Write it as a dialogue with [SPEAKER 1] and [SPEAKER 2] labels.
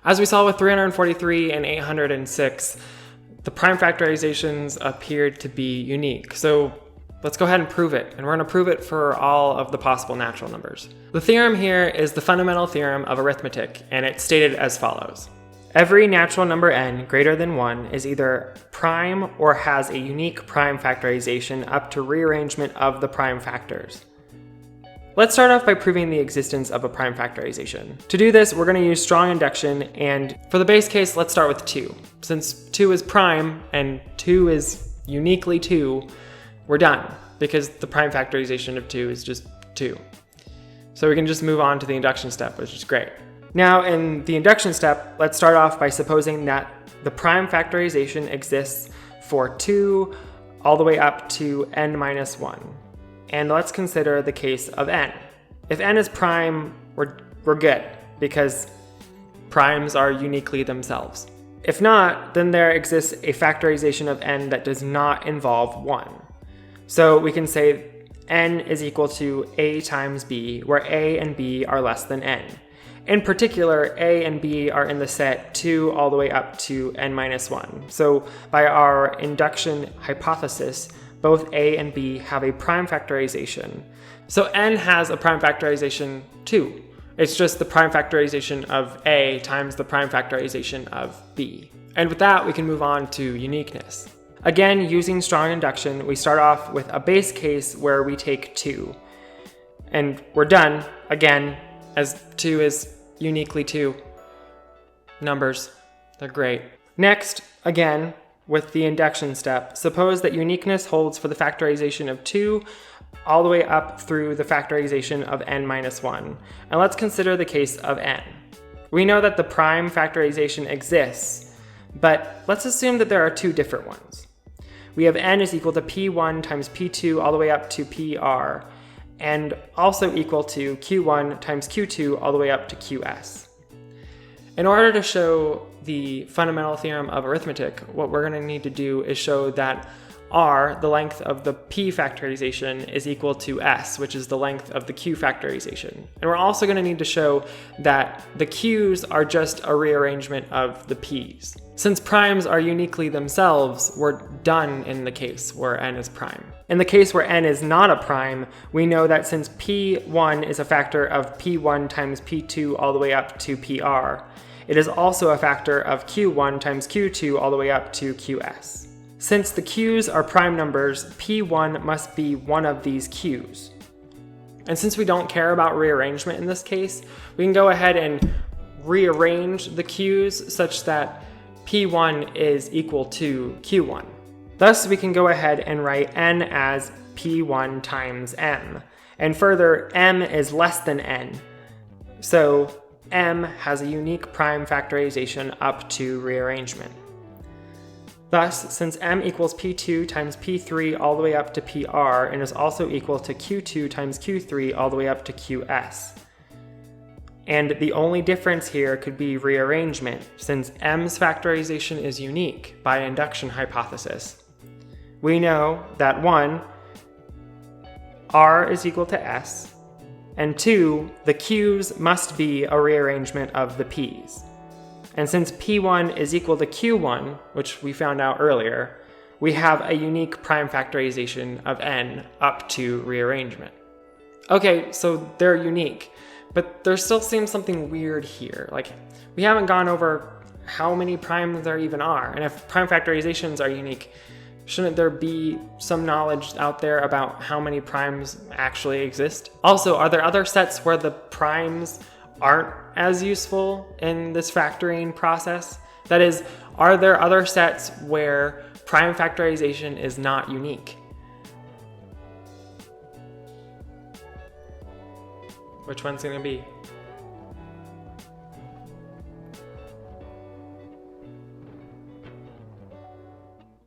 [SPEAKER 1] As we saw with 343 and 806, the prime factorizations appeared to be unique. So let's go ahead and prove it. And we're going to prove it for all of the possible natural numbers. The theorem here is the fundamental theorem of arithmetic, and it's stated as follows. Every natural number n greater than 1 is either prime or has a unique prime factorization up to rearrangement of the prime factors. Let's start off by proving the existence of a prime factorization. To do this, we're going to use strong induction, and for the base case, let's start with 2. Since 2 is prime and 2 is uniquely 2, we're done, because the prime factorization of 2 is just 2. So we can just move on to the induction step, which is great. Now in the induction step, let's start off by supposing that the prime factorization exists for 2 all the way up to n minus 1. And let's consider the case of n. If n is prime, we're good, because primes are uniquely themselves. If not, then there exists a factorization of n that does not involve 1. So we can say n is equal to a times b, where a and b are less than n. In particular, a and b are in the set 2 all the way up to n minus 1. So by our induction hypothesis, both a and b have a prime factorization. So n has a prime factorization too. It's just the prime factorization of a times the prime factorization of b. And with that, we can move on to uniqueness. Again, using strong induction, we start off with a base case where we take 2. And we're done, again, as 2 is uniquely 2 numbers. They're great. Next, again, with the induction step, suppose that uniqueness holds for the factorization of 2 all the way up through the factorization of n minus 1. And let's consider the case of n. We know that the prime factorization exists, but let's assume that there are 2 different ones. We have n is equal to p1 times p2 all the way up to pr, and also equal to q1 times q2 all the way up to qs. In order to show the fundamental theorem of arithmetic, what we're going to need to do is show that r, the length of the p factorization, is equal to s, which is the length of the q factorization. And we're also going to need to show that the q's are just a rearrangement of the p's. Since primes are uniquely themselves, we're done in the case where n is prime. In the case where n is not a prime, we know that since p1 is a factor of p1 times p2 all the way up to pr, it is also a factor of q1 times q2 all the way up to qs. Since the q's are prime numbers, p1 must be one of these q's. And since we don't care about rearrangement in this case, we can go ahead and rearrange the q's such that p1 is equal to q1. Thus, we can go ahead and write n as p1 times m. And further, m is less than n. So m has a unique prime factorization up to rearrangement. Thus, since m equals p2 times p3 all the way up to pr, and is also equal to q2 times q3 all the way up to qs. And the only difference here could be rearrangement, since m's factorization is unique by induction hypothesis. We know that 1, r is equal to s, and 2, the q's must be a rearrangement of the p's. And since p1 is equal to q1, which we found out earlier, we have a unique prime factorization of n up to rearrangement. Okay, so they're unique, but there still seems something weird here. Like, we haven't gone over how many primes there even are, and if prime factorizations are unique, shouldn't there be some knowledge out there about how many primes actually exist? Also, are there other sets where the primes aren't as useful in this factoring process? That is, are there other sets where prime factorization is not unique? Which one's going to be?